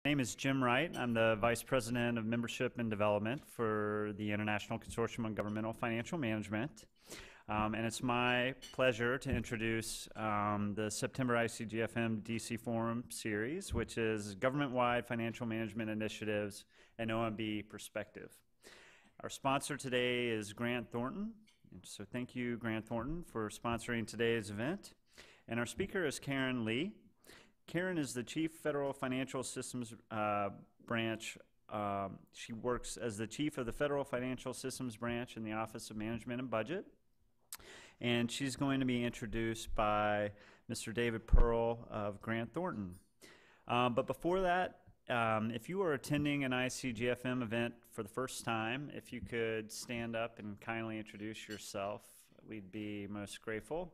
My name is Jim Wright. I'm the Vice President of Membership and Development for the International Consortium on Governmental Financial Management. And it's my pleasure to introduce the September ICGFM DC Forum series, which is Government-Wide Financial Management Initiatives and OMB Perspective. Our sponsor today is Grant Thornton. And so thank you, Grant Thornton, for sponsoring today's event. And our speaker is Karen Lee. Karen is the Chief Federal Financial Systems Branch. She works as the Chief of the Federal Financial Systems Branch in the Office of Management and Budget. And she's going to be introduced by Mr. David Pearl of Grant Thornton. But before that, if you are attending an ICGFM event for the first time, if you could stand up and kindly introduce yourself, we'd be most grateful.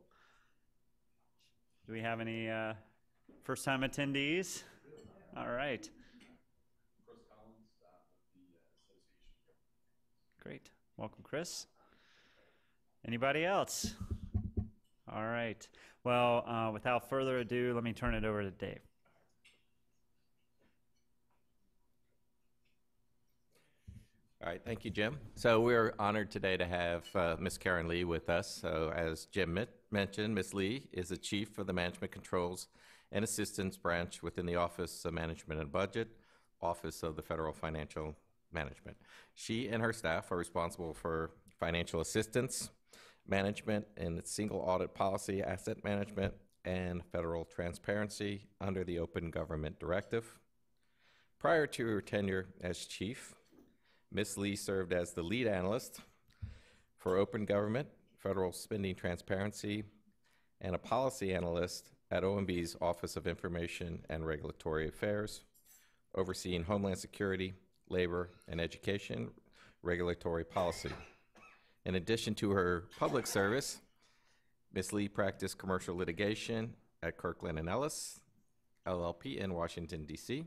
Do we have any first-time attendees? All right. Chris Collins with the association. Great. Welcome, Chris. Anybody else? All right. Well, without further ado, let me turn it over to Dave. All right, thank you, Jim. So we're honored today to have Ms. Karen Lee with us. So as Jim mentioned, Ms. Lee is the Chief for the Management Controls and Assistance Branch within the Office of Management and Budget, Office of the Federal Financial Management. She and her staff are responsible for financial assistance, management, and single audit policy, asset management, and federal transparency under the Open Government Directive. Prior to her tenure as chief, Ms. Lee served as the lead analyst for open government, federal spending transparency, and a policy analyst at OMB's Office of Information and Regulatory Affairs, overseeing Homeland Security, labor, and education regulatory policy. In addition to her public service, Ms. Lee practiced commercial litigation at Kirkland & Ellis, LLP in Washington, D.C.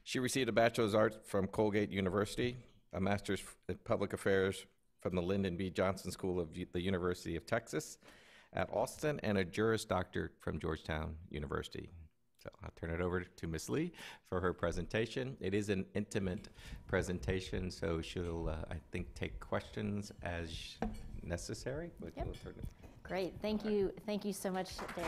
She received a Bachelor's of Arts from Colgate University, a Master's in Public Affairs from the Lyndon B. Johnson School of the University of Texas at Austin, and a Juris Doctorate from Georgetown University. So I'll turn it over to Ms. Lee for her presentation. It is an intimate presentation, so she'll, I think, take questions as necessary. But Yep. we'll turn it. Great, thank you so much, Dave.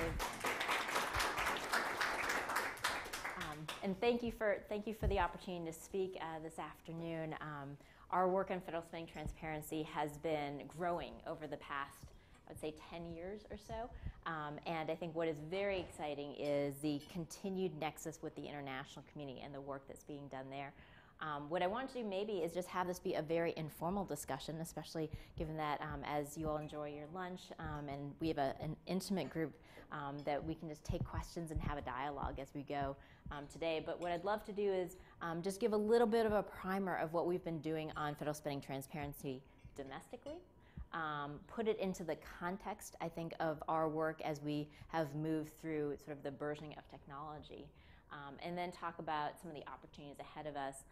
And thank you for the opportunity to speak this afternoon. Our work on federal spending transparency has been growing over the past, I would say, 10 years or so. And I think what is very exciting is the continued nexus with the international community and the work that's being done there. What I want to do maybe is just have this be a very informal discussion, especially given that as you all enjoy your lunch and we have an intimate group that we can just take questions and have a dialogue as we go today. But what I'd love to do is just give a little bit of a primer of what we've been doing on federal spending transparency domestically. Put it into the context, I think, of our work as we have moved through sort of the burgeoning of technology. And then talk about some of the opportunities ahead of us,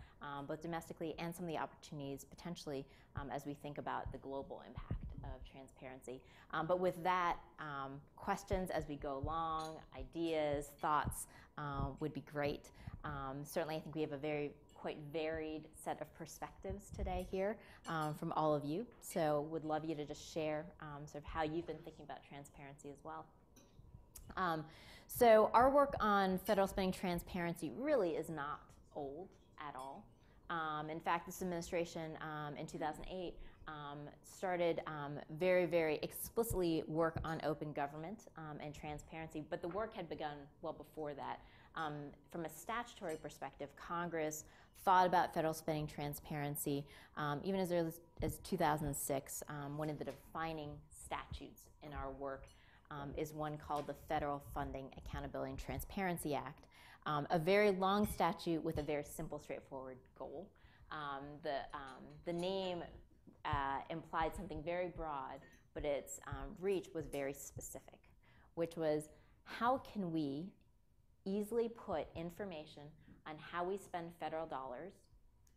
both domestically and some of the opportunities potentially as we think about the global impact of transparency. But with that, questions as we go along, ideas, thoughts would be great. Certainly, I think we have a quite varied set of perspectives today here from all of you. So would love you to just share sort of how you've been thinking about transparency as well. So our work on federal spending transparency really is not old at all. In fact, this administration in 2008 started very, very explicitly work on open government and transparency, but the work had begun well before that. From a statutory perspective, Congress thought about federal spending transparency even as early as 2006. One of the defining statutes in our work is one called the Federal Funding Accountability and Transparency Act, a very long statute with a very simple, straightforward goal. The name implied something very broad, but its reach was very specific, which was how can we easily put information on how we spend federal dollars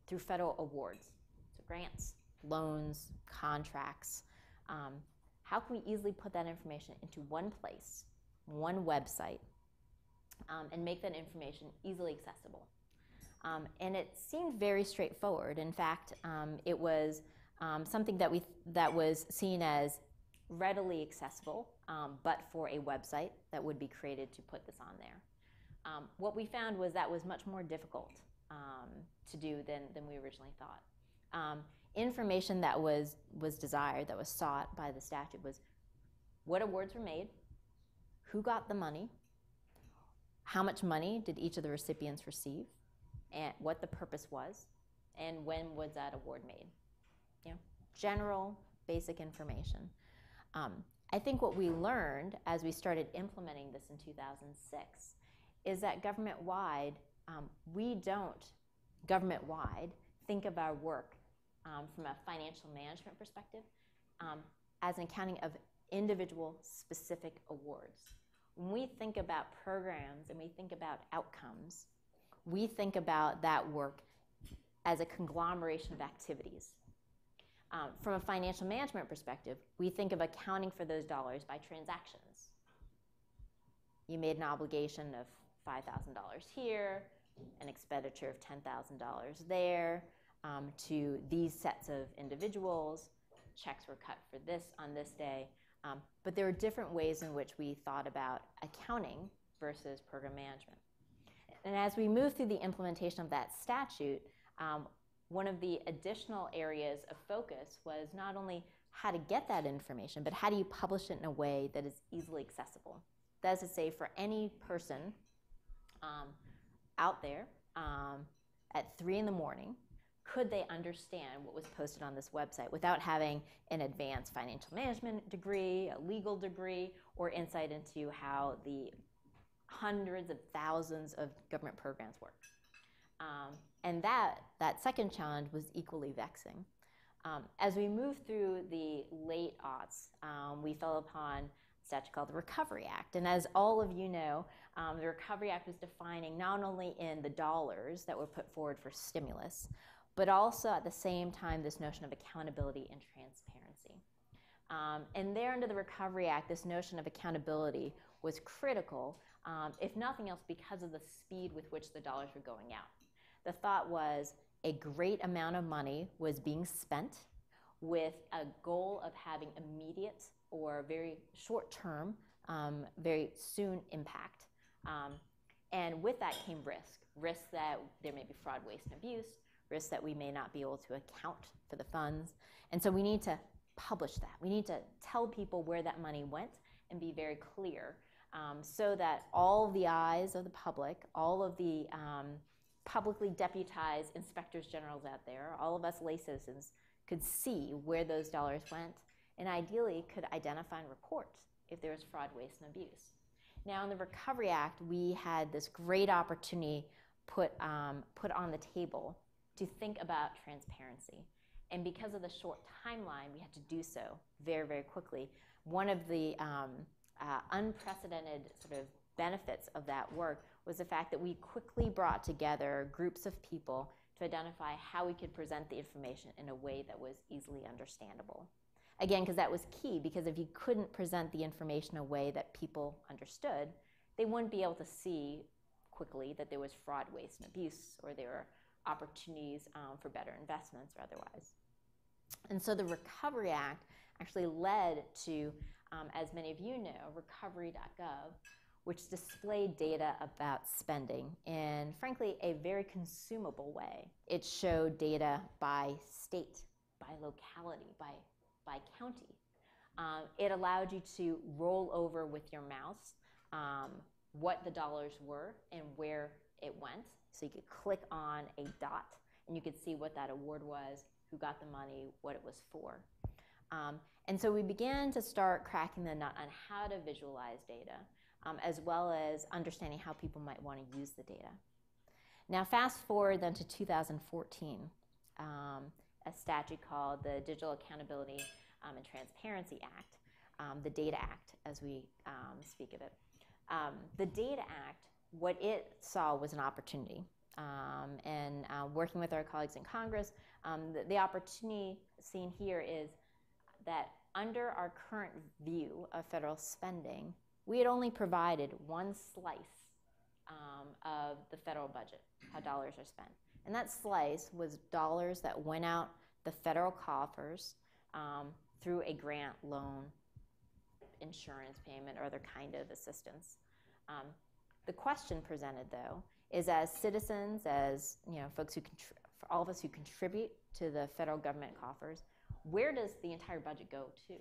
through federal awards, so grants, loans, contracts. How can we easily put that information into one place, one website, and make that information easily accessible? And it seemed very straightforward. In fact, it was something that was seen as readily accessible, but for a website that would be created to put this on there. What we found was that was much more difficult to do than we originally thought. Information that was desired, that was sought by the statute, was what awards were made, who got the money, how much money did each of the recipients receive, and what the purpose was, and when was that award made. You know, general, basic information. I think what we learned as we started implementing this in 2006 is that government-wide, we don't, government-wide, think of our work from a financial management perspective as an accounting of individual specific awards. When we think about programs and we think about outcomes, we think about that work as a conglomeration of activities. From a financial management perspective, we think of accounting for those dollars by transactions. You made an obligation of $5,000 here, an expenditure of $10,000 there, to these sets of individuals. Checks were cut for this on this day. But there are different ways in which we thought about accounting versus program management. And as we move through the implementation of that statute, one of the additional areas of focus was not only how to get that information, but how do you publish it in a way that is easily accessible. That is to say, for any person out there at 3 in the morning, could they understand what was posted on this website without having an advanced financial management degree, a legal degree, or insight into how the hundreds of thousands of government programs work? And that second challenge was equally vexing. As we moved through the late aughts, we fell upon a statute called the Recovery Act. And as all of you know, the Recovery Act was defining not only in the dollars that were put forward for stimulus, but also at the same time this notion of accountability and transparency. And there under the Recovery Act, this notion of accountability was critical, if nothing else, because of the speed with which the dollars were going out. The thought was a great amount of money was being spent with a goal of having immediate or very short-term, very soon impact. And with that came risk that there may be fraud, waste, and abuse, risk that we may not be able to account for the funds. And so we need to publish that. We need to tell people where that money went and be very clear so that all the eyes of the public, all of the publicly deputized inspectors generals out there, all of us lay citizens, could see where those dollars went and ideally could identify and report if there was fraud, waste, and abuse. Now in the Recovery Act, we had this great opportunity put on the table to think about transparency. And because of the short timeline, we had to do so very, very quickly. One of the unprecedented sort of benefits of that work was the fact that we quickly brought together groups of people to identify how we could present the information in a way that was easily understandable. Again, because that was key, because if you couldn't present the information in a way that people understood, they wouldn't be able to see quickly that there was fraud, waste, and abuse, or there were opportunities for better investments or otherwise. And so the Recovery Act actually led to, as many of you know, recovery.gov, which displayed data about spending in, frankly, a very consumable way. It showed data by state, by locality, by county. It allowed you to roll over with your mouse what the dollars were and where it went. So you could click on a dot and you could see what that award was, who got the money, what it was for. And so we began to start cracking the nut on how to visualize data, as well as understanding how people might want to use the data. Now fast forward then to 2014, a statute called the Digital Accountability and Transparency Act, the Data Act as we speak of it. The Data Act, what it saw was an opportunity. And working with our colleagues in Congress, the opportunity seen here is that under our current view of federal spending, we had only provided one slice of the federal budget, how dollars are spent. And that slice was dollars that went out the federal coffers through a grant, loan, insurance payment, or other kind of assistance. The question presented, though, is as citizens, as folks who for all of us who contribute to the federal government coffers, where does the entire budget go to?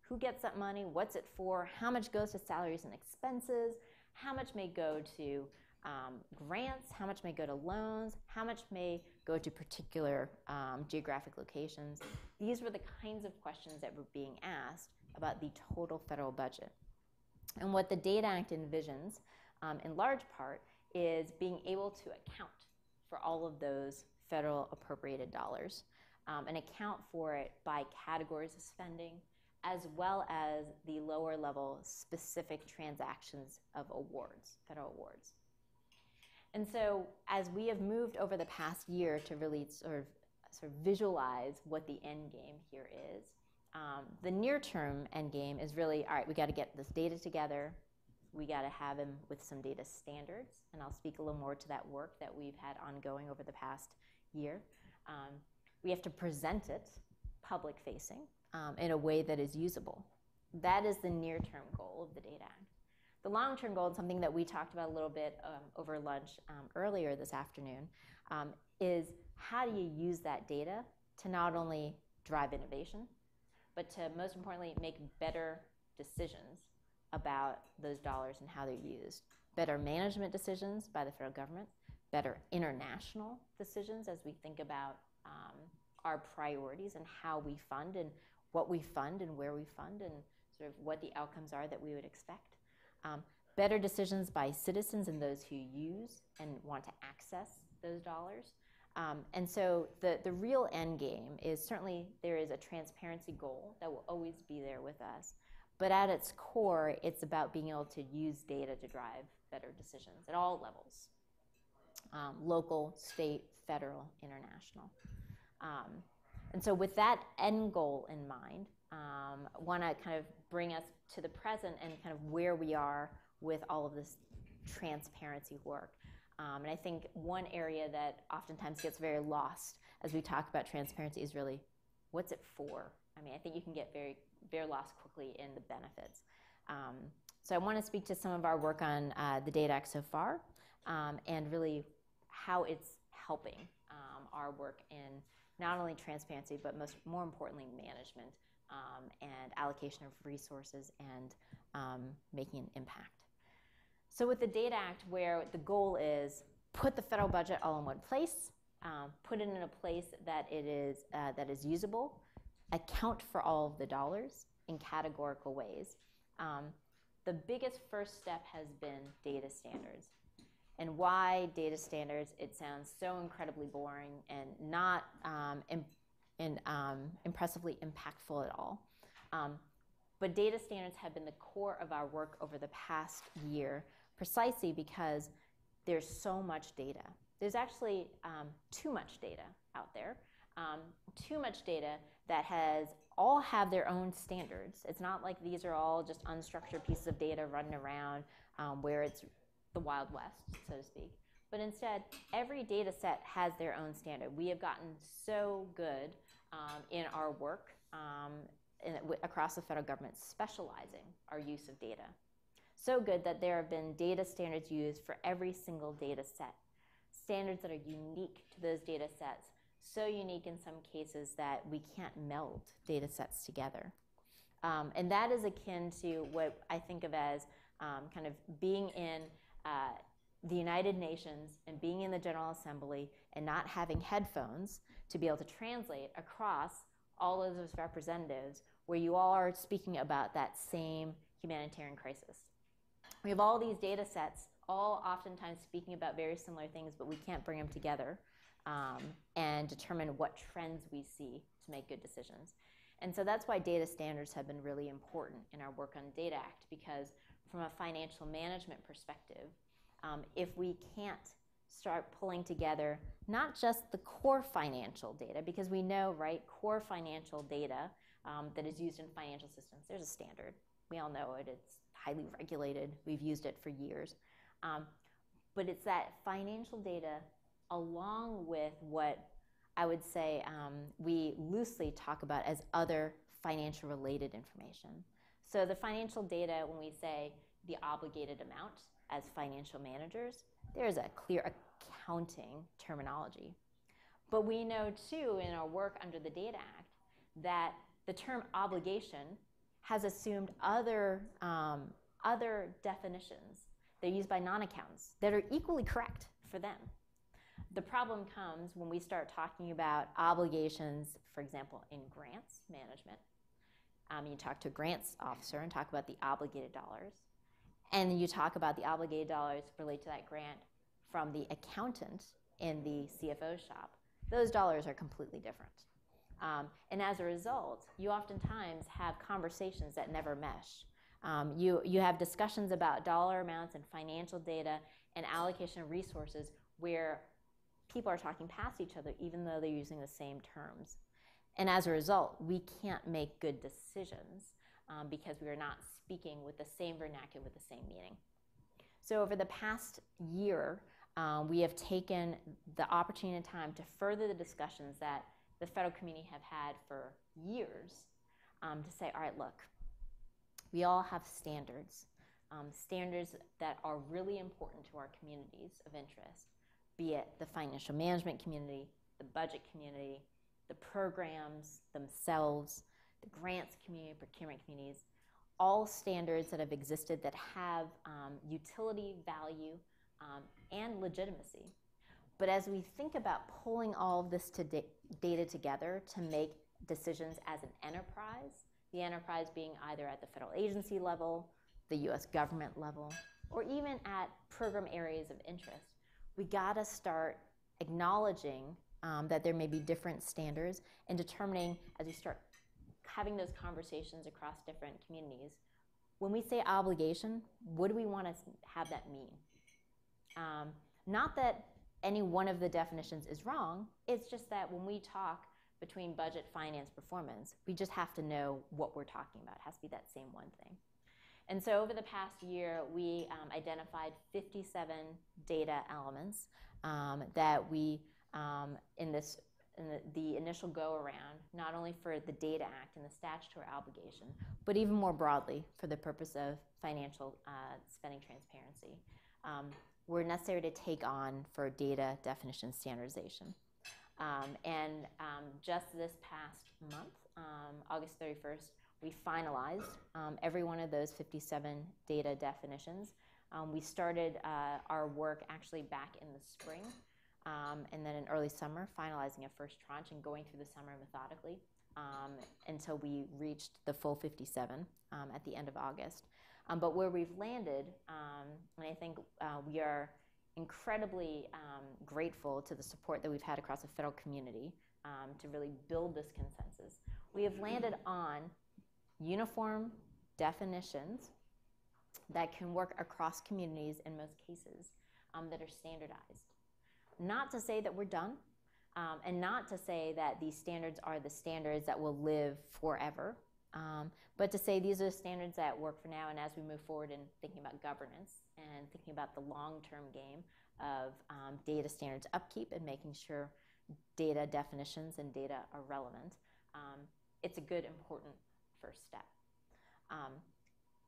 Who gets that money? What's it for? How much goes to salaries and expenses? How much may go to grants? How much may go to loans? How much may go to particular geographic locations? These were the kinds of questions that were being asked about the total federal budget. And what the DATA Act envisions, in large part, is being able to account for all of those federal appropriated dollars and account for it by categories of spending, as well as the lower level specific transactions of awards, federal awards. And so as we have moved over the past year to really sort of visualize what the end game here is, the near-term end game is really, all right, we got to get this data together. We got to have them with some data standards, and I'll speak a little more to that work that we've had ongoing over the past year. We have to present it public-facing in a way that is usable. That is the near-term goal of the Data Act. The long-term goal, and something that we talked about a little bit over lunch earlier this afternoon, is how do you use that data to not only drive innovation, but to, most importantly, make better decisions about those dollars and how they're used. Better management decisions by the federal government, better international decisions as we think about our priorities and how we fund and what we fund and where we fund and sort of what the outcomes are that we would expect. Better decisions by citizens and those who use and want to access those dollars. And so the real end game is certainly there is a transparency goal that will always be there with us. But at its core, it's about being able to use data to drive better decisions at all levels. Local, state, federal, international. And so with that end goal in mind, I want to kind of bring us to the present and kind of where we are with all of this transparency work. And I think one area that oftentimes gets very lost as we talk about transparency is really, what's it for? I mean, I think you can get very, very lost quickly in the benefits. So I want to speak to some of our work on the Data Act so far and really how it's helping our work in not only transparency, but more importantly, management and allocation of resources and making an impact. So with the Data Act, where the goal is put the federal budget all in one place, put it in a place that is usable, account for all of the dollars in categorical ways. The biggest first step has been data standards. And why data standards? It sounds so incredibly boring and not impressively impactful at all. But data standards have been the core of our work over the past year, precisely because there's so much data. There's actually too much data out there. Too much data that all have their own standards. It's not like these are all just unstructured pieces of data running around where it's the Wild West, so to speak. But instead, every data set has their own standard. We have gotten so good in our work across the federal government specializing our use of data. So good that there have been data standards used for every single data set. Standards that are unique to those data sets, so unique in some cases that we can't meld data sets together. And that is akin to what I think of as kind of being in the United Nations and being in the General Assembly and not having headphones to be able to translate across all of those representatives where you all are speaking about that same humanitarian crisis. We have all these data sets, all oftentimes speaking about very similar things, but we can't bring them together and determine what trends we see to make good decisions. And so that's why data standards have been really important in our work on the Data Act, because from a financial management perspective, if we can't start pulling together not just the core financial data, because we know, right, core financial data that is used in financial systems, there's a standard. We all know it. It's highly regulated. We've used it for years. but it's that financial data along with what I would say we loosely talk about as other financial related information. So the financial data, when we say the obligated amount as financial managers, there's a clear accounting terminology. But we know too in our work under the Data Act that the term obligation has assumed other definitions. They're used by non-accountants that are equally correct for them. The problem comes when we start talking about obligations, for example, in grants management. You talk to a grants officer and talk about the obligated dollars, and you talk about the obligated dollars related to that grant from the accountant in the CFO shop. Those dollars are completely different. And as a result, you oftentimes have conversations that never mesh. You have discussions about dollar amounts and financial data and allocation of resources where people are talking past each other even though they're using the same terms. And as a result, we can't make good decisions because we are not speaking with the same vernacular, with the same meaning. So over the past year, we have taken the opportunity and time to further the discussions that the federal community have had for years to say, all right, look, we all have standards, standards that are really important to our communities of interest, be it the financial management community, the budget community, the programs themselves, the grants community, procurement communities, all standards that have existed that have utility, value, and legitimacy. But as we think about pulling all of this data together to make decisions as an enterprise, the enterprise being either at the federal agency level, the US government level, or even at program areas of interest, we gotta start acknowledging that there may be different standards and determining as we start having those conversations across different communities, when we say obligation, what do we want to have that mean? Not that any one of the definitions is wrong, it's just that when we talk between budget, finance, performance, we just have to know what we're talking about. It has to be that same one thing. And so over the past year, we identified 57 data elements that we, in the initial go-around, not only for the Data Act and the statutory obligation, but even more broadly for the purpose of financial spending transparency, were necessary to take on for data definition standardization. Just this past month, August 31st, we finalized every one of those 57 data definitions. We started our work actually back in the spring, and then in early summer, finalizing a first tranche and going through the summer methodically until we reached the full 57 at the end of August. But where we've landed, and I think we are incredibly grateful to the support that we've had across the federal community to really build this consensus. We have landed on uniform definitions that can work across communities in most cases that are standardized. Not to say that we're done, and not to say that these standards are the standards that will live forever, but to say these are the standards that work for now, and as we move forward in thinking about governance and thinking about the long-term game of data standards upkeep and making sure data definitions and data are relevant, it's a good, important first step.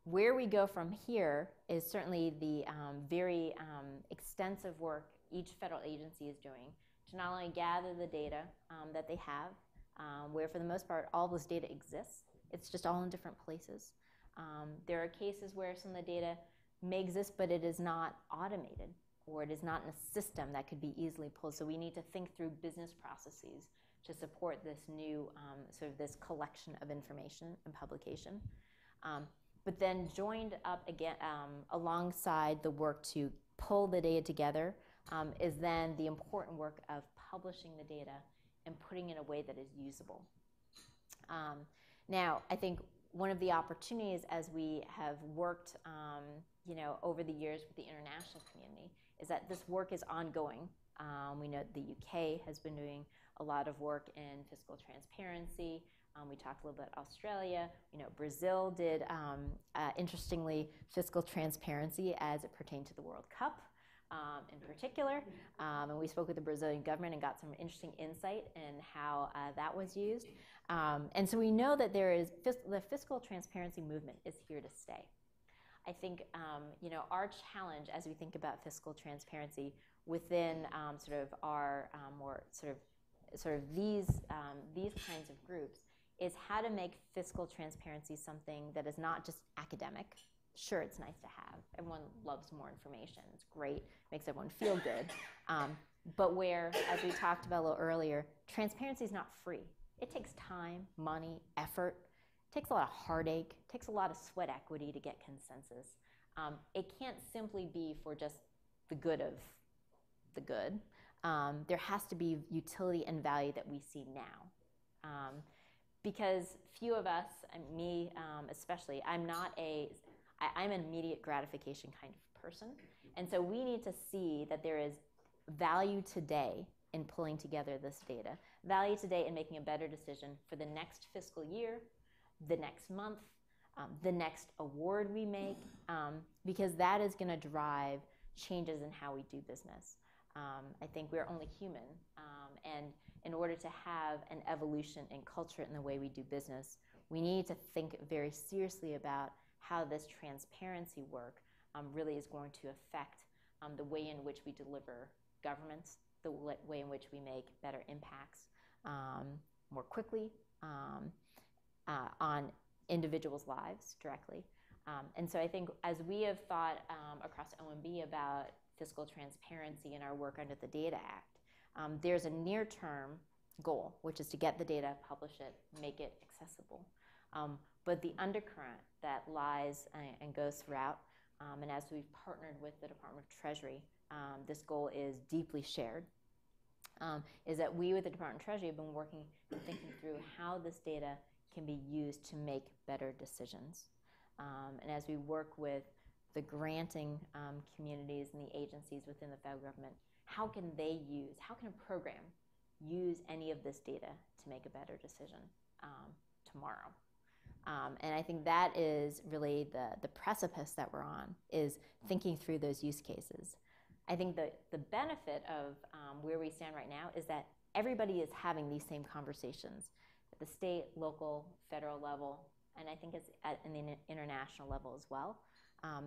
Where we go from here is certainly the very extensive work each federal agency is doing to not only gather the data that they have, where for the most part all this data exists, it's just all in different places. There are cases where some of the data may exist, but it is not automated, or it is not in a system that could be easily pulled. So we need to think through business processes to support this new sort of this collection of information and publication. But then joined up again alongside the work to pull the data together is then the important work of publishing the data and putting it in a way that is usable. Now, I think one of the opportunities as we have worked over the years with the international community is that this work is ongoing. We know the UK has been doing a lot of work in fiscal transparency. We talked a little bit about Australia. Brazil did, interestingly, fiscal transparency as it pertained to the World Cup. in particular. And we spoke with the Brazilian government and got some interesting insight in how that was used. And so we know that the fiscal transparency movement is here to stay. I think our challenge as we think about fiscal transparency within sort of our more sort of these kinds of groups is how to make fiscal transparency something that is not just academic. Sure, it's nice to have. Everyone loves more information. It's great, makes everyone feel good. But where, as we talked about a little earlier, transparency is not free. It takes time, money, effort. It takes a lot of heartache. It takes a lot of sweat equity to get consensus. It can't simply be for just the good of the good. There has to be utility and value that we see now. Because few of us, and me especially, I'm an immediate gratification kind of person. And so we need to see that there is value today in pulling together this data, value today in making a better decision for the next fiscal year, the next month, the next award we make, because that is going to drive changes in how we do business. I think we're only human, and in order to have an evolution in culture in the way we do business, we need to think very seriously about how this transparency work really is going to affect the way in which we deliver governments, the way in which we make better impacts more quickly on individuals' lives directly. And so I think as we have thought across OMB about fiscal transparency in our work under the Data Act, there's a near-term goal, which is to get the data, publish it, make it accessible. But the undercurrent that lies and goes throughout, and as we've partnered with the Department of Treasury, this goal is deeply shared, is that we with the Department of Treasury have been working and thinking through how this data can be used to make better decisions. And as we work with the granting communities and the agencies within the federal government, how can a program use any of this data to make a better decision tomorrow? And I think that is really the precipice that we're on, is thinking through those use cases. I think the benefit of where we stand right now is that everybody is having these same conversations at the state, local, federal level, and I think it's in the international level as well.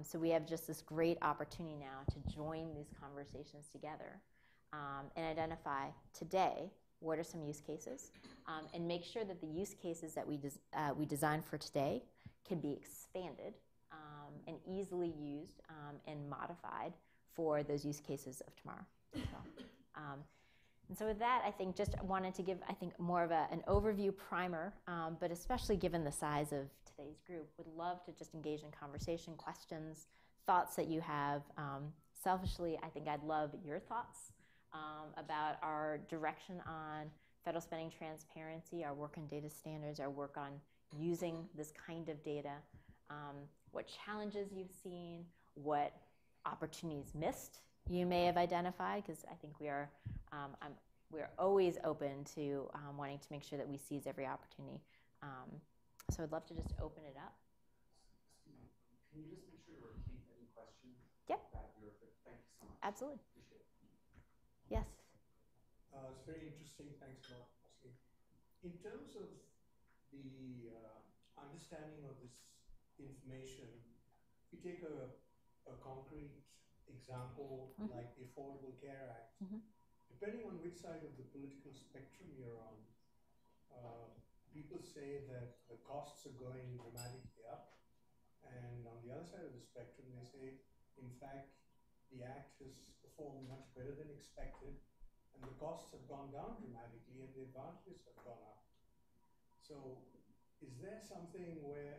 So we have just this great opportunity now to join these conversations together and identify today what are some use cases, and make sure that the use cases that we design for today can be expanded and easily used and modified for those use cases of tomorrow as well. And so with that, I think just wanted to give, more of an overview primer, but especially given the size of today's group, would love to just engage in conversation, questions, thoughts that you have. Selfishly, I think I'd love your thoughts about our direction on federal spending transparency, our work on data standards, our work on using this kind of data, what challenges you've seen, what opportunities missed you may have identified, because I think we're always open to wanting to make sure that we seize every opportunity. So I'd love to just open it up. Can you just make sure to repeat any questions? Yep. Thank you so much. Absolutely. Appreciate it. Yes. It's very interesting. Thanks a lot, Mosley. In terms of the understanding of this information, if you take a concrete example like the Affordable Care Act, depending on which side of the political spectrum you're on, people say that the costs are going dramatically up, and on the other side of the spectrum they say, in fact, the act has performed much better than expected, and the costs have gone down dramatically and the advantages have gone up. So is there something where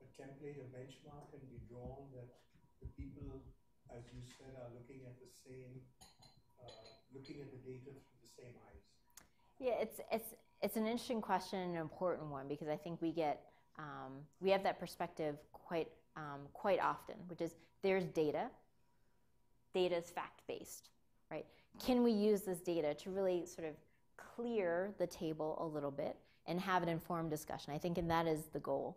a template, a benchmark can be drawn that the people, as you said, are looking at the same, looking at the data through the same eyes? Yeah, it's an interesting question and an important one, because I think we have that perspective quite often, which is there's data. Data is fact-based, right? Can we use this data to really sort of clear the table a little bit and have an informed discussion? I think, and that is the goal.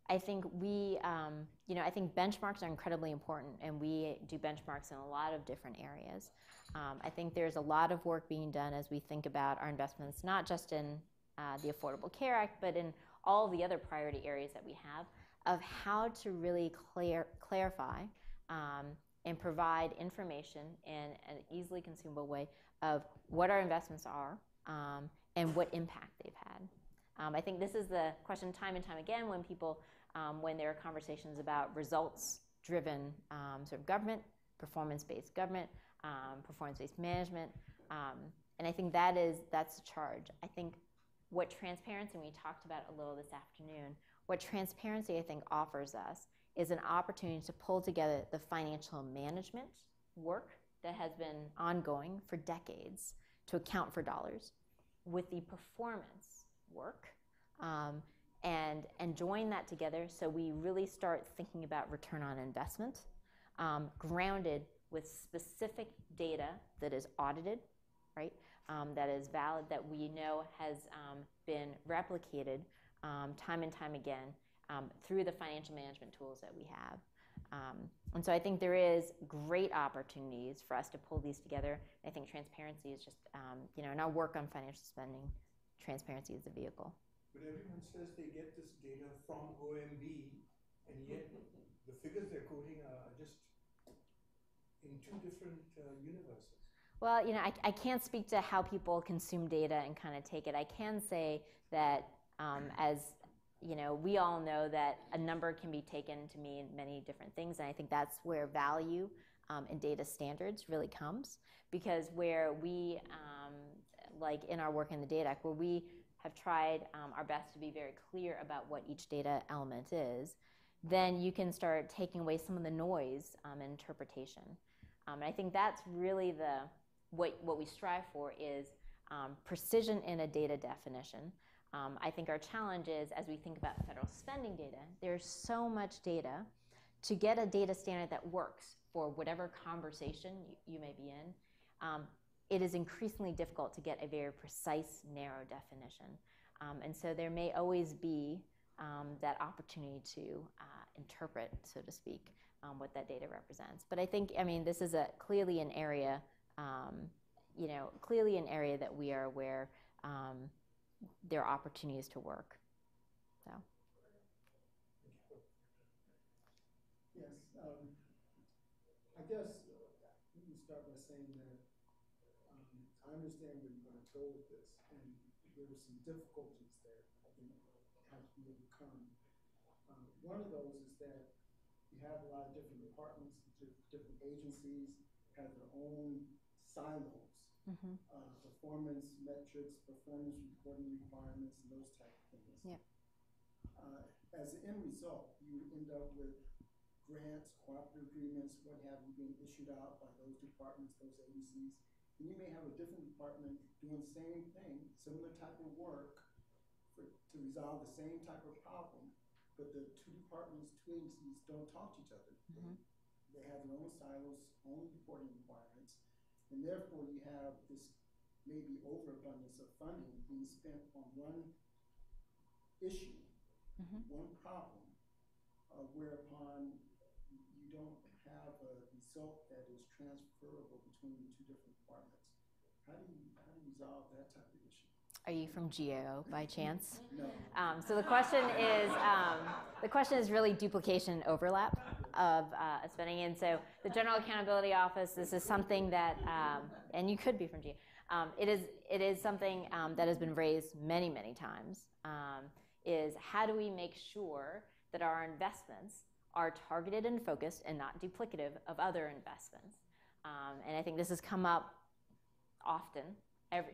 I think I think benchmarks are incredibly important, and we do benchmarks in a lot of different areas. I think there's a lot of work being done as we think about our investments, not just in the Affordable Care Act, but in all the other priority areas that we have, of how to really clarify and provide information in an easily consumable way of what our investments are and what impact they've had. I think this is the question time and time again when people, when there are conversations about results-driven sort of government, performance-based government, performance-based management, and I think that's the charge. I think what transparency, and we talked about it a little this afternoon, what transparency I think offers us is an opportunity to pull together the financial management work that has been ongoing for decades to account for dollars with the performance work and join that together so we really start thinking about return on investment grounded with specific data that is audited, right? That is valid, that we know has been replicated time and time again through the financial management tools that we have. And so I think there is great opportunities for us to pull these together. I think transparency is just, in our work on financial spending, transparency is the vehicle. But everyone says they get this data from OMB, and yet the figures they're quoting are just in two different universes. Well, I can't speak to how people consume data and kind of take it. I can say that as we all know that a number can be taken to mean many different things, and I think that's where value in data standards really comes, because where we, like in our work in the Data Act, where we have tried our best to be very clear about what each data element is, then you can start taking away some of the noise and interpretation. And I think that's really what we strive for is precision in a data definition. I think our challenge is, as we think about federal spending data, there's so much data. To get a data standard that works for whatever conversation you may be in, it is increasingly difficult to get a very precise, narrow definition. And so there may always be that opportunity to interpret, so to speak, what that data represents. But I think, this is clearly an area, that we are aware there are opportunities to work. So. Yes, I guess let me start by saying that I understand where you're going to go with this, and there were some difficulties that I think have to be overcome. One of those is that you have a lot of different departments, different agencies have their own silos. Mm-hmm. Performance metrics, performance reporting requirements, and those type of things. Yeah. As an end result, you end up with grants, cooperative agreements, what have you, being issued out by those departments, those agencies. And you may have a different department doing the same thing, similar type of work to resolve the same type of problem, but the two departments, two agencies don't talk to each other. Mm-hmm. They have their own silos, own reporting requirements, and therefore you have this maybe overabundance of funding being spent on one issue, mm-hmm. one problem, whereupon you don't have a result that is transferable between the two different departments. How do you resolve that type of issue? Are you from GAO by chance? No. So the question is really duplication overlap of spending. And so the General Accountability Office, this is something that, and you could be from GAO, it is something that has been raised many, many times, is how do we make sure that our investments are targeted and focused and not duplicative of other investments. And I think this has come up often.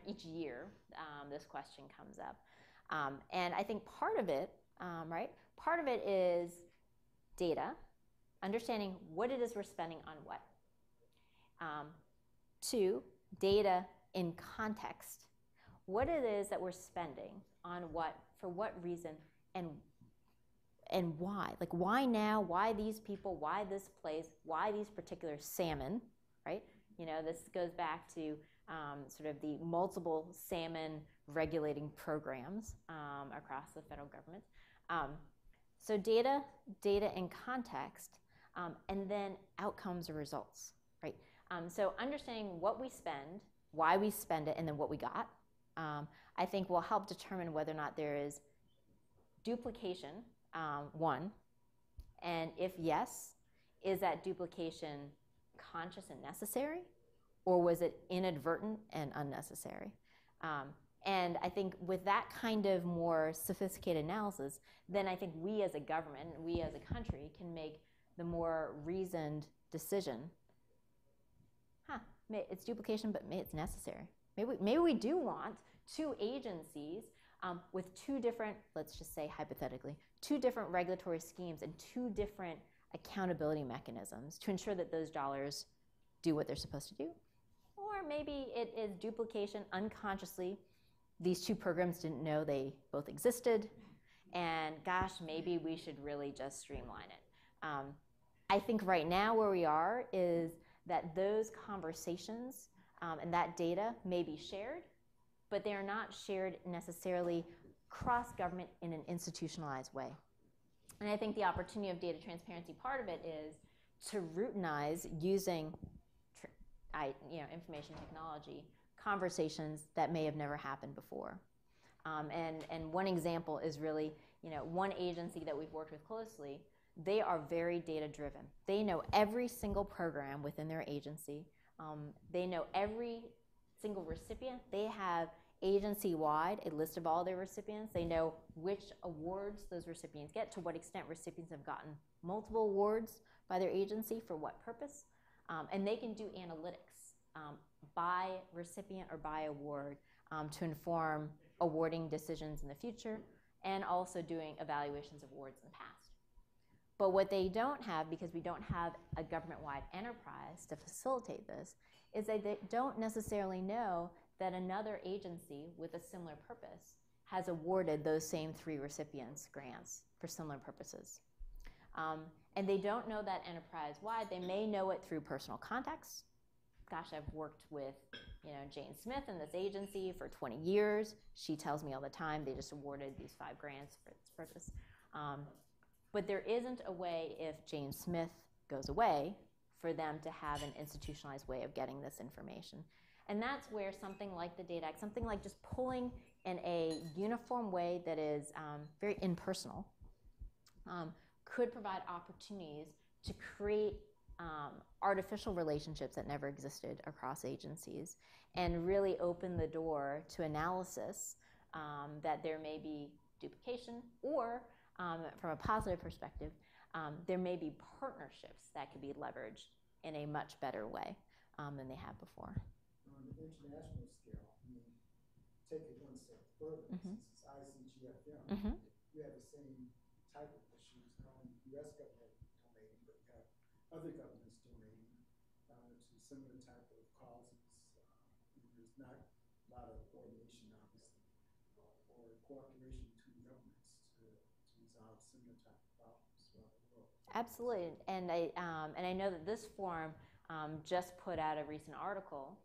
Each year, this question comes up. And I think part of it, part of it is data, understanding what it is we're spending on what. 2, data in context. What it is that we're spending on what, for what reason, and why. Like, why now? Why these people? Why this place? Why these particular salmon, right? This goes back to sort of the multiple salmon regulating programs across the federal government. So data in context, and then outcomes or results, right? So understanding what we spend, why we spend it, and then what we got, I think will help determine whether or not there is duplication, one, and if yes, is that duplication conscious and necessary, or was it inadvertent and unnecessary? And I think with that kind of more sophisticated analysis, then I think we as a government, we as a country, can make the more reasoned decision. It's duplication, but maybe it's necessary. Maybe we do want two agencies with two different, let's just say hypothetically, two different regulatory schemes and two different accountability mechanisms to ensure that those dollars do what they're supposed to do. Or maybe it is duplication unconsciously. These two programs didn't know they both existed, and gosh, maybe we should really just streamline it. I think right now where we are is that those conversations and that data may be shared, but they are not shared necessarily cross-government in an institutionalized way. And I think the opportunity of data transparency, part of it is to routinize using information technology conversations that may have never happened before. And one example is really, one agency that we've worked with closely, they are very data-driven. They know every single program within their agency. They know every single recipient. They have agency-wide a list of all their recipients. They know which awards those recipients get, to what extent recipients have gotten multiple awards by their agency, for what purpose. And they can do analytics by recipient or by award to inform awarding decisions in the future, and also doing evaluations of awards in the past. But what they don't have, because we don't have a government-wide enterprise to facilitate this, is that they don't necessarily know that another agency with a similar purpose has awarded those same 3 recipients grants for similar purposes. And they don't know that enterprise-wide. They may know it through personal contacts. Gosh, I've worked with Jane Smith in this agency for 20 years. She tells me all the time they just awarded these 5 grants for this purpose. But there isn't a way, if Jane Smith goes away, for them to have an institutionalized way of getting this information. And that's where something like the Data Act, something like just pulling in a uniform way that is very impersonal, could provide opportunities to create artificial relationships that never existed across agencies, and really open the door to analysis that there may be duplication, or from a positive perspective, there may be partnerships that could be leveraged in a much better way than they have before. On the international scale, take it one step further. Since it's ICGFM, you have the same type of issues, not only U.S. government domain, but you have other governments domain to similar type of causes. There's not a lot of coordination, obviously, or cooperation between governments to resolve similar type of problems throughout the world. Absolutely, and I know that this forum just put out a recent article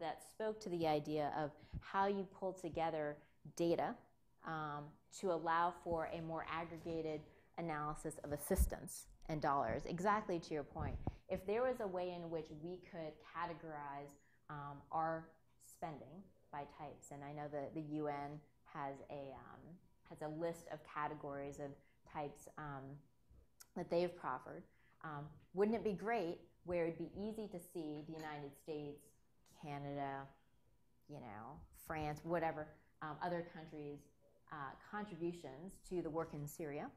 that spoke to the idea of how you pull together data to allow for a more aggregated analysis of assistance and dollars. Exactly to your point. If there was a way in which we could categorize our spending by types, and I know that the UN has a list of categories of types that they've proffered, wouldn't it be great where it'd be easy to see the United States, Canada, France, whatever, other countries' contributions to the work in Syria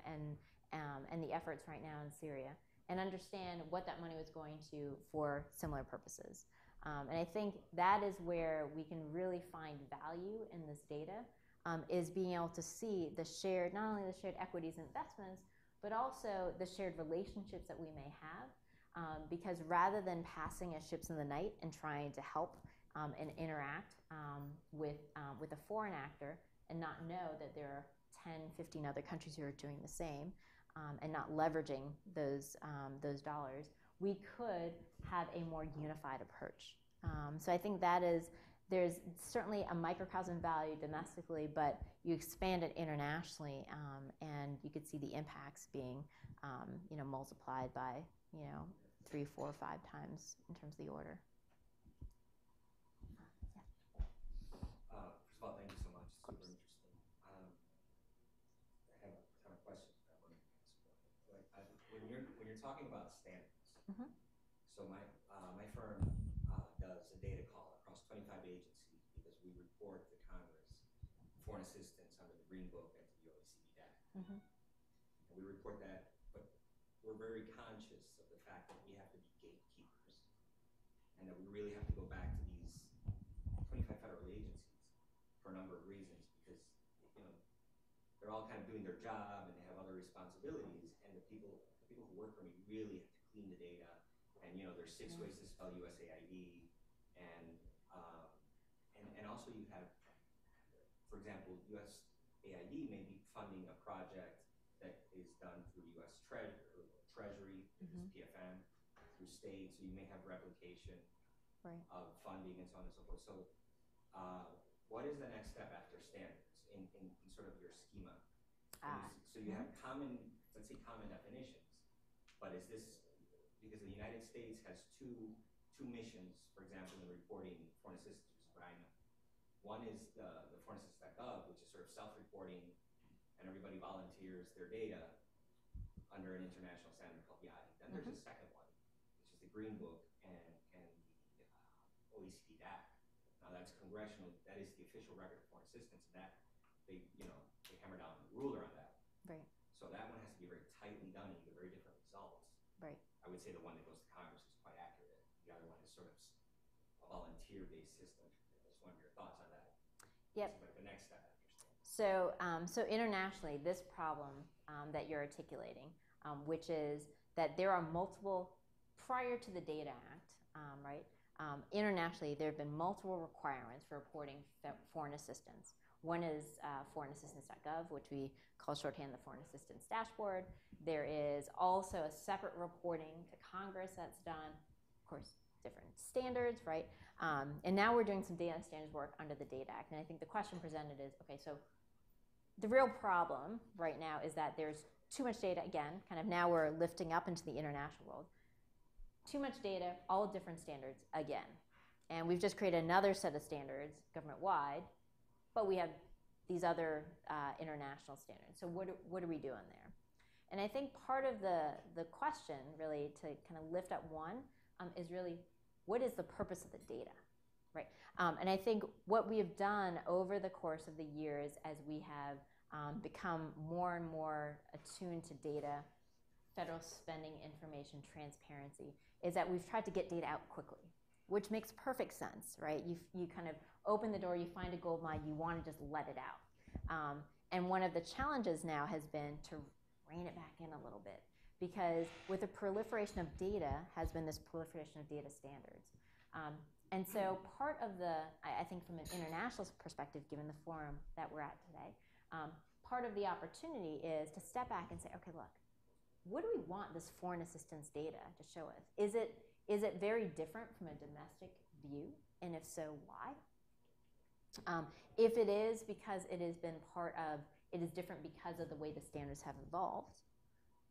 and the efforts right now in Syria, and understand what that money was going to for similar purposes. And I think that is where we can really find value in this data, is being able to see the shared, not only the shared equities and investments, but also the shared relationships that we may have, because rather than passing as ships in the night and trying to help and interact with a foreign actor and not know that there are 10, 15 other countries who are doing the same, and not leveraging those dollars, we could have a more unified approach. So I think that is there's certainly a microcosm value domestically, but you expand it internationally, and you could see the impacts being, multiplied by, 3, 4, 5 times in terms of the order. First of all, thank you so much. Super interesting. I have a ton of questions, but I want to ask one. When you're talking about standards, Mm-hmm. so my firm does a data call across 25 agencies because we report to Congress foreign assistance under the Green Book and to the OECD DAC. Mm-hmm. And we report that, but we're very conscious of the fact that we have to be gatekeepers and that we really have to go back to these 25 federal agencies for a number of reasons, because they're all kind of doing their job and they have other responsibilities, and the people who work for me really have to clean the data. And there's 6 ways to spell USAID, and also you have, for example, USAID may be funding a project that is done through U.S. Treasury, Mm-hmm. PFM, through states, so you may have replication Right. of funding and so on and so forth. So what is the next step after standards in sort of your schema? So you have common, let's say common definitions, but is this, because the United States has two missions, for example, in reporting foreign assistance, which is what I know. One is the foreignassistance.gov, which is sort of self-reporting, and everybody volunteers their data under an international standard called YAI. Then there's a second one, which is the Green Book and the OECD DAC. Now that's congressional, that is the official record of foreign assistance, and that they hammer down the ruler on that. Right. So that one has to be very tightly done, and you get very different results. Right. I would say the one that goes to Congress is quite accurate. The other one is sort of a volunteer-based system. I just wonder your thoughts on that. Yep. Seems like the next step after standards. So internationally, this problem that you're articulating, which is that there are multiple, prior to the Data Act, right? Internationally, there have been multiple requirements for reporting foreign assistance. One is foreignassistance.gov, which we call shorthand the Foreign Assistance Dashboard. There is also a separate reporting to Congress that's done, of course, different standards, right? And now we're doing some data standards work under the Data Act. And I think the question presented is, okay, so the real problem right now is that there's too much data, again, kind of now we're lifting up into the international world. Too much data, all different standards, again. And we've just created another set of standards, government-wide, but we have these other international standards. So what are we doing there? And I think part of the question, really, to kind of lift up one, is really, what is the purpose of the data, right? And I think what we have done over the course of the years as we have become more and more attuned to data, federal spending information transparency, is that we've tried to get data out quickly, which makes perfect sense, right? You kind of open the door, you find a gold mine, you want to just let it out. And one of the challenges now has been to rein it back in a little bit, because with the proliferation of data has been this proliferation of data standards. And so part of I think from an international perspective, given the forum that we're at today, part of the opportunity is to step back and say, okay, look, what do we want this foreign assistance data to show us? Is it very different from a domestic view? And if so, why? If it is because it has been it is different because of the way the standards have evolved,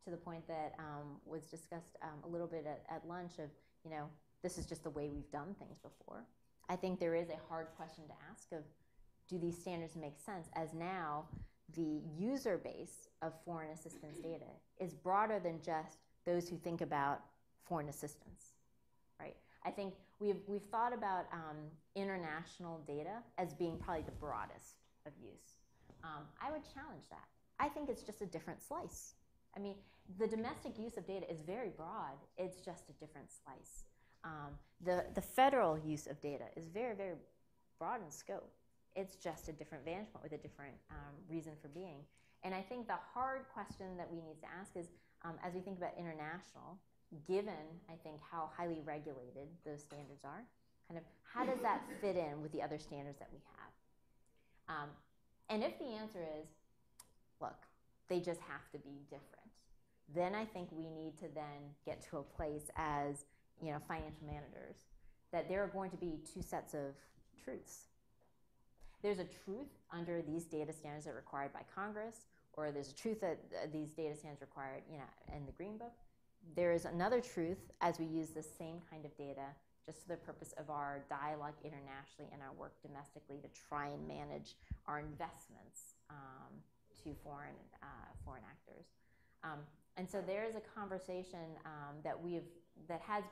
to the point that was discussed a little bit at lunch of, this is just the way we've done things before. I think there is a hard question to ask of, do these standards make sense, as now the user base of foreign assistance data is broader than just those who think about foreign assistance, right? I think we've thought about international data as being probably the broadest of use. I would challenge that. I think it's just a different slice. I mean, the domestic use of data is very broad. It's just a different slice. The federal use of data is very, very broad in scope. It's just a different vantage point with a different reason for being. And I think the hard question that we need to ask is, as we think about international, given, I think, how highly regulated those standards are, kind of how does that fit in with the other standards that we have? And if the answer is, look, they just have to be different, then I think we need to then get to a place as financial managers that there are going to be two sets of truths. There's a truth under these data standards that are required by Congress, or there's a truth that these data standards required, in the Green Book. There is another truth as we use the same kind of data just for the purpose of our dialogue internationally and our work domestically to try and manage our investments to foreign actors. And so there is a conversation that has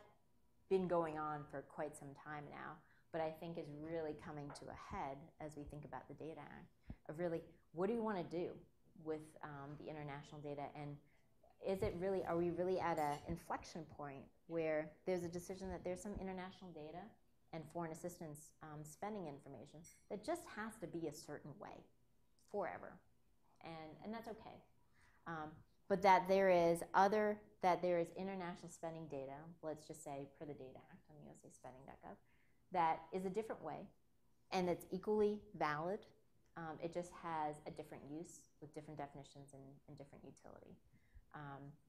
been going on for quite some time now, but I think is really coming to a head as we think about the Data Act, of really, what do we want to do with the international data, and are we really at an inflection point where there's a decision that there's some international data and foreign assistance spending information that just has to be a certain way forever, and that's okay. But that there is international spending data, let's just say per the Data Act on usaspending.gov, that is a different way, and it's equally valid. It just has a different use with different definitions and different utility.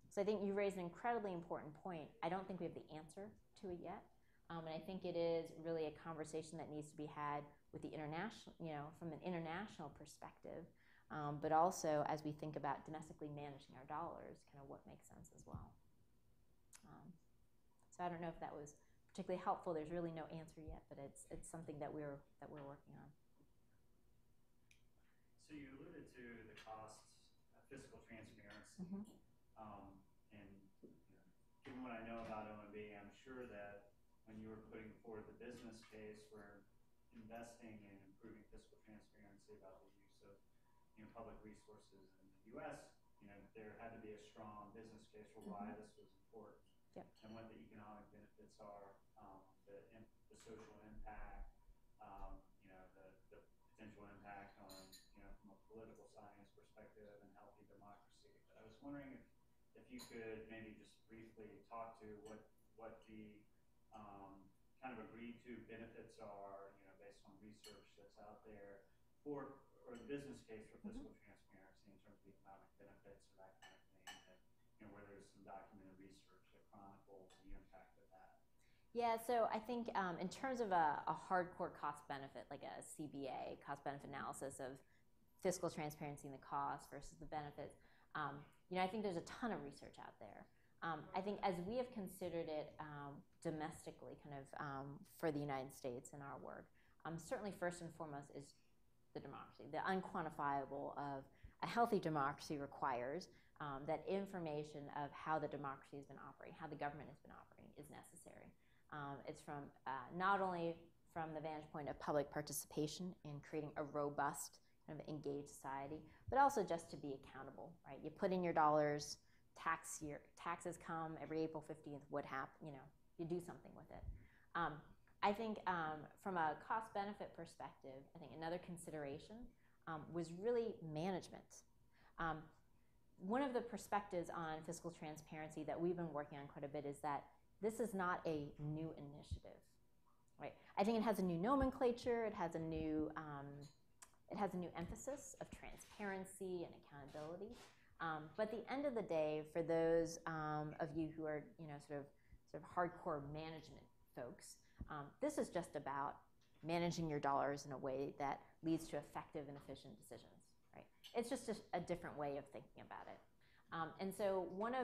So I think you raised an incredibly important point. I don't think we have the answer to it yet. And I think it is really a conversation that needs to be had with the international, from an international perspective, but also as we think about domestically managing our dollars, kind of what makes sense as well. So I don't know if that was particularly helpful. There's really no answer yet, but it's something that we're working on. So you alluded to the costs of fiscal transparency. Mm-hmm. And given what I know about OMB, I'm sure that when you were putting forward the business case for investing in improving fiscal transparency about the use of public resources in the U.S., there had to be a strong business case for why this was important. Yep. And what the economic benefits are, the social impact, the potential impact on, from a political science perspective and healthy democracy. But I was wondering if you could maybe just briefly talk to what the kind of agreed to benefits are, based on research that's out there or the business case for fiscal transparency in terms of economic benefits or that kind of thing, that, where there's some documented research that chronicles the impact of that. Yeah, so I think in terms of a hardcore cost benefit, like a CBA, cost benefit analysis of fiscal transparency and the cost versus the benefits, I think there's a ton of research out there. I think as we have considered it domestically, kind of for the United States in our work, certainly first and foremost is the democracy. The unquantifiable of a healthy democracy requires that information of how the democracy has been operating, how the government has been operating, is necessary. It's from not only from the vantage point of public participation in creating a robust, kind of engaged society, but also just to be accountable, right? You put in your dollars, taxes come every April 15th, what happens, you do something with it. I think from a cost-benefit perspective, I think another consideration was really management. One of the perspectives on fiscal transparency that we've been working on quite a bit is that this is not a new initiative, right? I think it has a new nomenclature, it has a new emphasis of transparency and accountability. But at the end of the day, for those of you who are, sort of hardcore management folks, this is just about managing your dollars in a way that leads to effective and efficient decisions, right? It's just a different way of thinking about it. And so one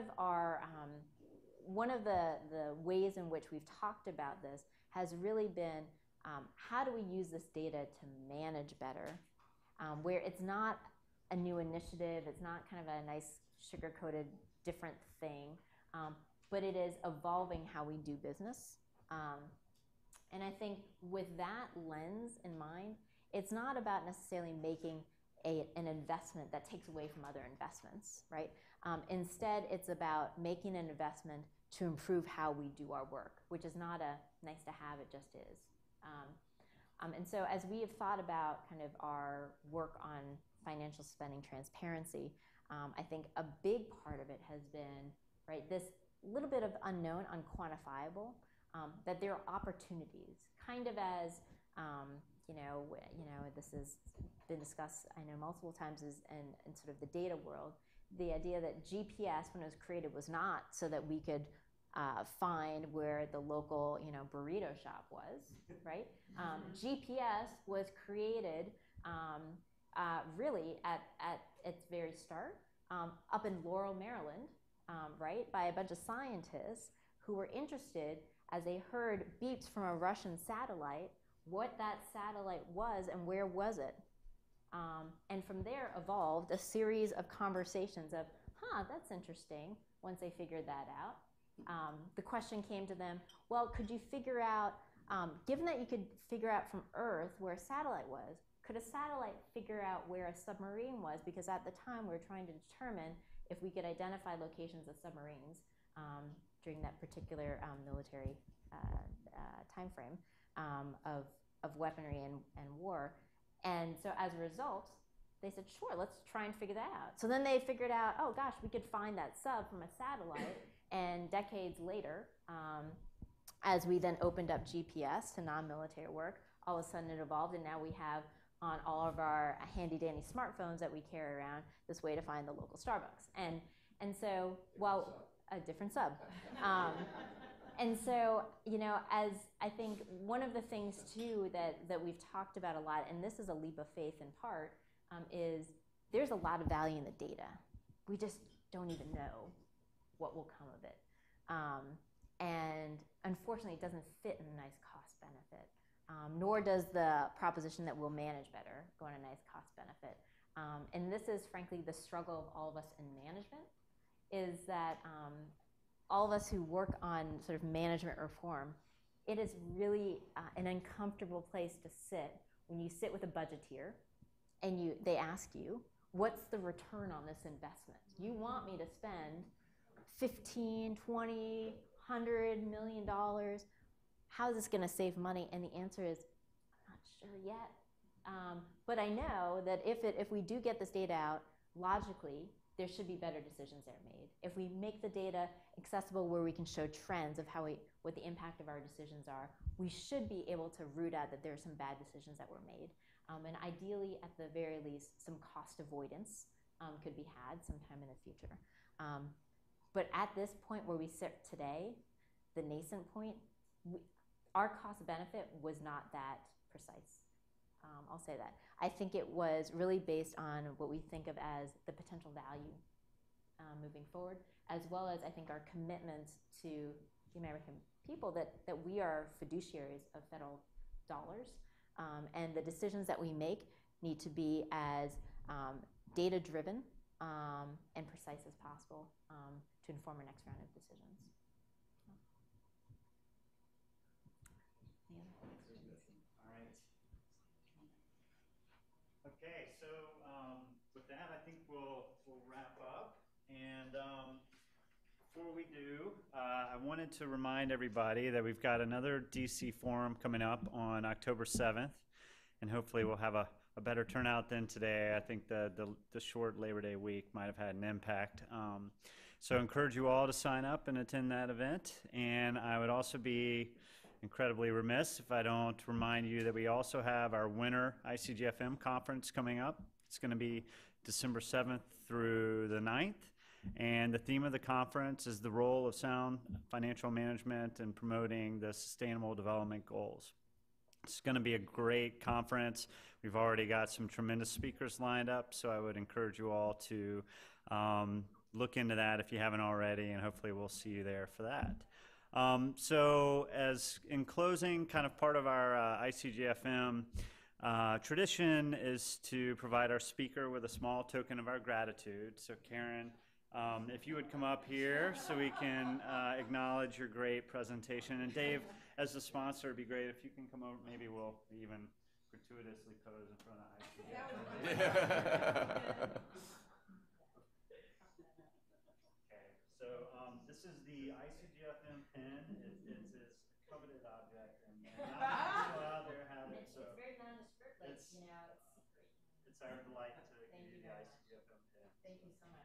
of the ways in which we've talked about this has really been how do we use this data to manage better, where it's not a new initiative, it's not kind of a nice sugar-coated different thing, but it is evolving how we do business. And I think with that lens in mind, it's not about necessarily making an investment that takes away from other investments, right? Instead, it's about making an investment to improve how we do our work, which is not a nice to have, it just is. And so as we have thought about kind of our work on financial spending transparency, I think a big part of it has been, right, this little bit of unknown, unquantifiable, that there are opportunities, kind of as, this has been discussed, I know, multiple times in sort of the data world, the idea that GPS, when it was created, was not so that we could find where the local, burrito shop was, right? GPS was created really at its very start up in Laurel, Maryland, right, by a bunch of scientists who were interested as they heard beeps from a Russian satellite, what that satellite was and where was it. And from there evolved a series of conversations of, that's interesting, once they figured that out. The question came to them, well, could you figure out, given that you could figure out from Earth where a satellite was, could a satellite figure out where a submarine was? Because at the time we were trying to determine if we could identify locations of submarines during that particular military time frame of weaponry and war. And so as a result, they said, sure, let's try and figure that out. So then they figured out, oh gosh, we could find that sub from a satellite. And decades later, as we then opened up GPS to non-military work, all of a sudden it evolved, and now we have on all of our handy-dandy smartphones that we carry around this way to find the local Starbucks. And so, well, a different sub. And so, as I think one of the things too that we've talked about a lot, and this is a leap of faith in part, is there's a lot of value in the data. We just don't even know what will come of it. And unfortunately, it doesn't fit in a nice cost benefit, nor does the proposition that we'll manage better go in a nice cost benefit. And this is frankly the struggle of all of us in management, is that all of us who work on sort of management reform, it is really an uncomfortable place to sit when you sit with a budgeteer and they ask you, what's the return on this investment? You want me to spend 15, 20, $100 million. How is this going to save money? And the answer is, I'm not sure yet. But I know that if we do get this data out, logically, there should be better decisions that are made. If we make the data accessible where we can show trends of what the impact of our decisions are, we should be able to root out that there are some bad decisions that were made. And ideally, at the very least, some cost avoidance could be had sometime in the future. But at this point where we sit today, the nascent point, our cost benefit was not that precise. I'll say that. I think it was really based on what we think of as the potential value moving forward, as well as I think our commitment to the American people that we are fiduciaries of federal dollars, and the decisions that we make need to be as data-driven and precise as possible to inform our next round of decisions. All right. Okay, so with that, I think we'll wrap up. And before we do, I wanted to remind everybody that we've got another DC forum coming up on October 7th, and hopefully we'll have a better turnout than today. I think the short Labor Day week might have had an impact. So I encourage you all to sign up and attend that event. And I would also be incredibly remiss if I don't remind you that we also have our winter ICGFM conference coming up. It's going to be December 7th through the 9th. And the theme of the conference is the role of sound financial management in promoting the Sustainable Development Goals. It's going to be a great conference. We've already got some tremendous speakers lined up, so I would encourage you all to look into that if you haven't already, and hopefully we'll see you there for that. So as in closing, kind of part of our ICGFM tradition is to provide our speaker with a small token of our gratitude. So Karen, if you would come up here so we can acknowledge your great presentation. And Dave, as the sponsor, it'd be great if you can come over. Maybe we'll even gratuitously pose in front of ICGFM. This is the ICGFM pen. It's a coveted object, and not many people out there have it. So it's very nondescript. It's our delight to give you the ICGFM pen. Thank you so much.